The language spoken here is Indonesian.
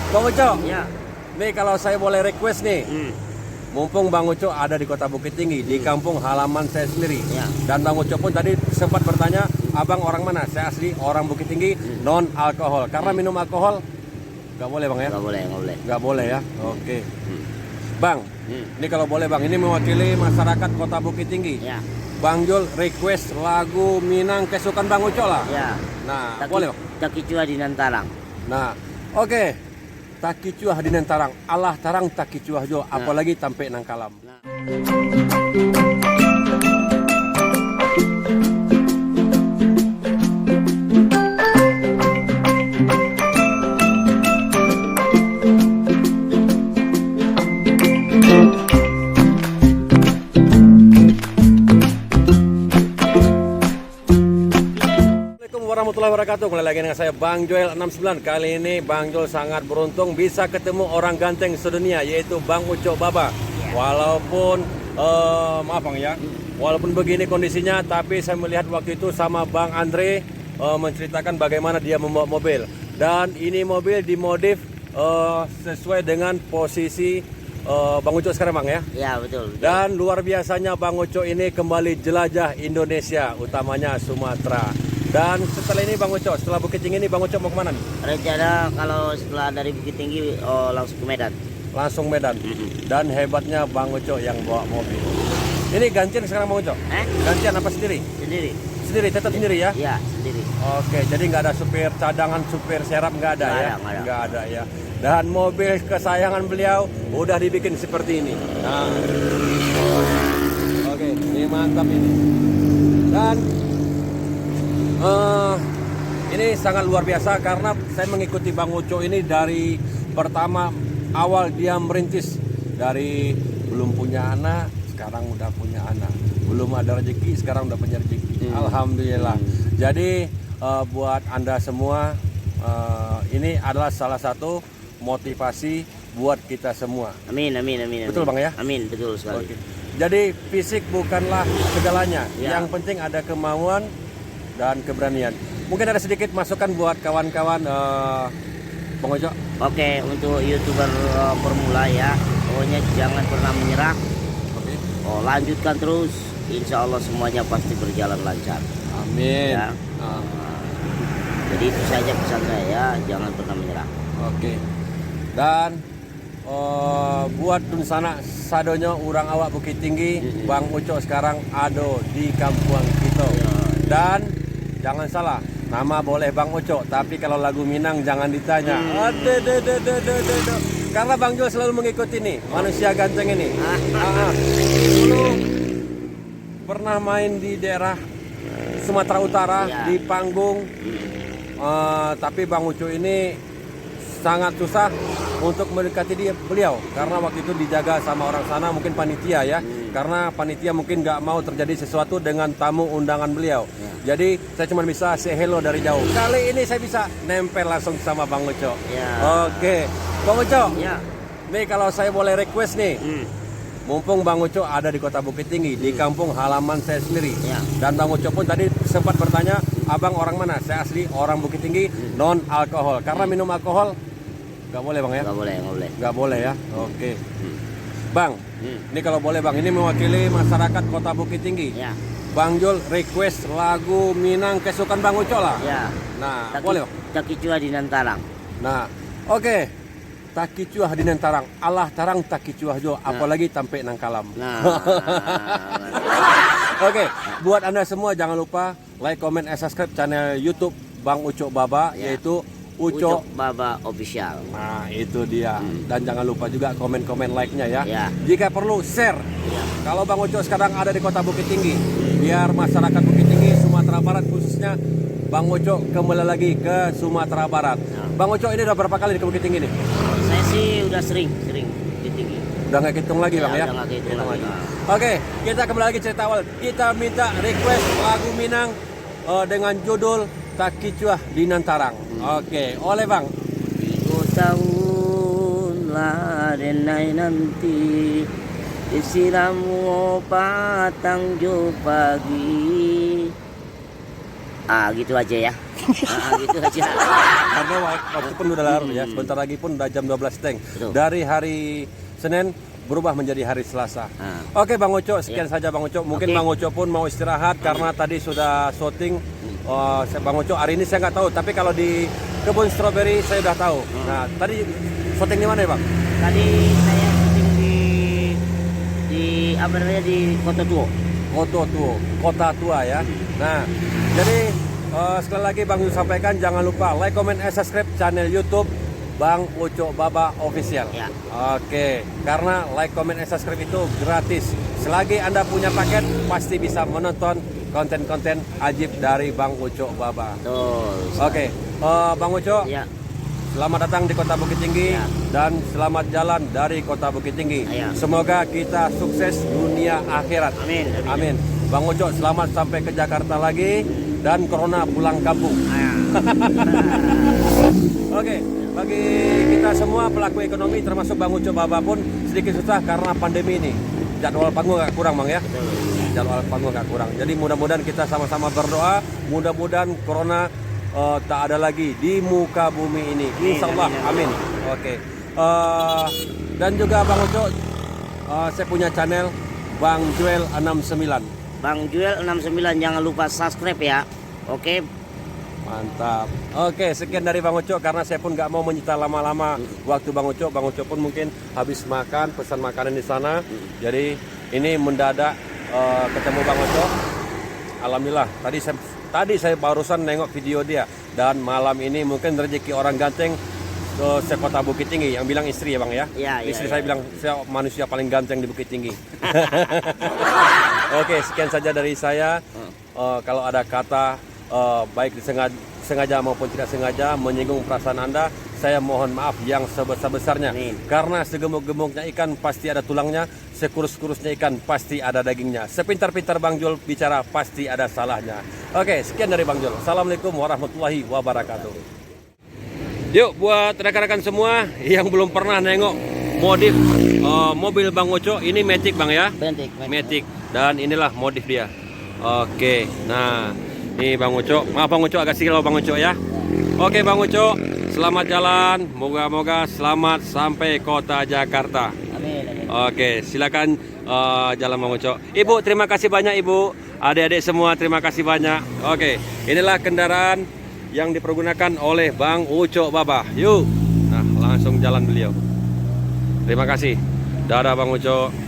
Bang Uco, Ya. nih kalau saya boleh request nih, mumpung Bang Uco ada di Kota Bukit Tinggi, di kampung halaman saya sendiri. Ya. Dan Bang Uco pun tadi sempat bertanya, abang orang mana? Saya asli orang Bukit Tinggi, non alkohol. Karena minum alkohol nggak boleh bang ya? Nggak boleh, nggak boleh. Nggak boleh ya. Oke. Bang, ini kalau boleh bang, ini mewakili masyarakat Kota Bukit Tinggi. Ya. Bang Jul request lagu Minang kesukaan Bang Uco lah. Ya. Nah, boleh bang? Takicua di Nantarang. Nah, oke. Takicuah di Nantarang, Allah tarang takicuah jo, apalagi tampe nang kalam. Warahmatullahi wabarakatuh. Kembali lagi dengan saya Bang Joel 69. Kali ini Bang Joel sangat beruntung bisa ketemu orang ganteng sedunia, yaitu Bang Uco Baba. Walaupun maaf Bang ya, walaupun begini kondisinya, tapi saya melihat waktu itu sama Bang Andre menceritakan bagaimana dia membawa mobil. Dan ini mobil dimodif sesuai dengan posisi Bang Uco sekarang Bang ya. Ya, betul. Dan luar biasanya Bang Uco ini kembali jelajah Indonesia, utamanya Sumatera. Dan setelah ini Bang Uco, setelah Bukit Tinggi ini Bang Uco mau kemana nih? Rencana kalau setelah dari Bukit Tinggi langsung ke Medan. Langsung Medan. Dan hebatnya Bang Uco yang bawa mobil. Ini gantian sekarang Bang Uco? Gantian apa sendiri? Sendiri. Sendiri, tetap sendiri ya? Ya, sendiri. Oke, jadi nggak ada supir cadangan, supir serap nggak ada ya? Nggak ada ya. Dan mobil kesayangan beliau udah dibikin seperti ini. Nah, oke, ini mantap ini. Dan ini sangat luar biasa karena saya mengikuti Bang Uco ini dari pertama awal dia merintis, dari belum punya anak sekarang udah punya anak, belum ada rezeki sekarang udah punya rezeki. Alhamdulillah. Jadi buat Anda semua ini adalah salah satu motivasi buat kita semua. Amin, amin, amin. Betul Bang ya? Amin, betul sekali. Oke. Jadi fisik bukanlah segalanya. Ya. Yang penting ada kemauan dan keberanian. Mungkin ada sedikit masukan buat kawan-kawan Bang Uco. Oke, untuk YouTuber pemula ya, pokoknya jangan pernah menyerah. Oke. Lanjutkan terus, insya Allah semuanya pasti berjalan lancar. Amin. Ya. Jadi itu saja pesan saya ya, jangan pernah menyerah. Oke. Dan buat dun sana sadonyo urang awak Bukit Tinggi, Bang Uco sekarang ado di kampung kita. Dan jangan salah, nama boleh Bang Uco, tapi kalau lagu Minang jangan ditanya. Karena Bang Jo selalu mengikuti nih manusia ganteng ini. Dulu pernah main di daerah Sumatera Utara di panggung, tapi Bang Uco ini sangat susah untuk mendekati beliau karena waktu itu dijaga sama orang sana, mungkin panitia ya. Karena panitia mungkin nggak mau terjadi sesuatu dengan tamu undangan beliau. Jadi saya cuma bisa say hello dari jauh. Kali ini saya bisa nempel langsung sama Bang Uco. Oke, Bang Uco. Nih kalau saya boleh request nih, mumpung Bang Uco ada di Kota Bukit Tinggi, di kampung halaman saya sendiri. Dan Bang Uco pun tadi sempat bertanya, abang orang mana? Saya asli orang Bukit Tinggi, non alkohol. Karena minum alkohol nggak boleh Bang ya? Nggak boleh, nggak boleh. Nggak boleh ya. Oke. Bang, ini kalau boleh Bang, ini mewakili masyarakat Kota Bukit Tinggi. Bang Jul request lagu Minang kesukaan Bang Uco lah. Nah, boleh Bang? Takicua di Nantarang. Nah, oke. Takicuah di Nantarang, Allah tarang takicuah jo, apalagi tampe nang kalam. Oke, buat Anda semua jangan lupa like, comment, and subscribe channel YouTube Bang Uco Baba, yaitu Uco Baba Official. Nah itu dia. Dan jangan lupa juga komen-komen like-nya ya. Jika perlu share. Kalau Bang Uco sekarang ada di Kota Bukit Tinggi, biar masyarakat Bukit Tinggi Sumatera Barat khususnya Bang Uco kembali lagi ke Sumatera Barat. Bang Uco ini udah berapa kali di Bukit Tinggi nih? Saya sih udah sering Bukit Tinggi. Udah nggak hitung lagi Bang ya? Udah nggak hitung lagi. Oke, kita kembali lagi cerita awal. Kita minta request lagu Minang dengan judul Takicuah di Nantarang. Oke, oleh Bang. 3 tahun larenai nanti disiramu patang jo pagi. Gitu aja ya. Gitu aja. karena waktu pun udah larut ya. Sebentar lagi pun udah jam 12 teng. Betul. Dari hari Senin berubah menjadi hari Selasa. Oke Bang Uco, sekian saja Bang Uco. Mungkin Bang Uco pun mau istirahat karena tadi sudah syuting. Bang Uco hari ini saya nggak tahu, tapi kalau di kebun stroberi saya udah tahu. Nah tadi syuting di mana ya Bang? Tadi saya syuting di apa namanya di Kota Tua. Kota Tua ya. Nah jadi sekali lagi Bang Uco sampaikan, jangan lupa like, comment, and subscribe channel YouTube Bang Uco Baba Official. Ya. Oke, karena like, comment, and subscribe itu gratis. Selagi Anda punya paket, pasti bisa menonton konten-konten ajib dari Bang Uco Baba. Betul. Oke, Bang Uco, Ya. selamat datang di Kota Bukit Tinggi Ya. dan selamat jalan dari Kota Bukit Tinggi. Ya. Semoga kita sukses dunia akhirat. Amin. Amin. Bang Uco, selamat sampai ke Jakarta lagi dan corona pulang kampung. Oke, bagi kita semua pelaku ekonomi termasuk Bang Uco Baba pun sedikit susah karena pandemi ini. Jadwal panggung agak kurang Bang ya. Jadwal panggung agak kurang. Jadi mudah-mudahan kita sama-sama berdoa, mudah-mudahan corona tak ada lagi di muka bumi ini. Insya Allah, amin. Oke. Dan juga Bang Uco, saya punya channel Bang Joel 69. Bang Joel 69, jangan lupa subscribe ya. Oke. Mantap. Oke, sekian dari Bang Uco karena saya pun nggak mau menyita lama-lama waktu Bang Uco. Bang Uco pun mungkin habis makan, pesan makanan di sana. Jadi ini mendadak ketemu Bang Uco. Alhamdulillah. Tadi saya barusan nengok video dia dan malam ini mungkin rezeki orang ganteng sekota Bukit Tinggi. Yang bilang istri ya Bang ya. Ya, Istri ya, saya bilang saya manusia paling ganteng di Bukit Tinggi. Oke, sekian saja dari saya. Kalau ada kata baik sengaja maupun tidak sengaja menyinggung perasaan Anda, saya mohon maaf yang sebesar-besarnya. Karena segemuk-gemuknya ikan pasti ada tulangnya, sekurus-kurusnya ikan pasti ada dagingnya, sepintar-pintar Bang Jul bicara pasti ada salahnya. Oke, sekian dari Bang Jul. Assalamualaikum warahmatullahi wabarakatuh. Yuk buat rekan-rekan semua yang belum pernah nengok modif mobil Bang Uco, ini Matic Bang ya. Matic. Dan inilah modif dia. Oke, nah ini Bang Uco. Maaf Bang Uco agak silau Bang Uco ya. Oke Bang Uco, selamat jalan. Moga-moga selamat sampai kota Jakarta. Amin. Oke, silakan jalan Bang Uco. Ibu, terima kasih banyak Ibu. Adik-adik semua terima kasih banyak. Oke, inilah kendaraan yang dipergunakan oleh Bang Uco Baba. Yuk. Nah, langsung jalan beliau. Terima kasih. Dadah Bang Uco.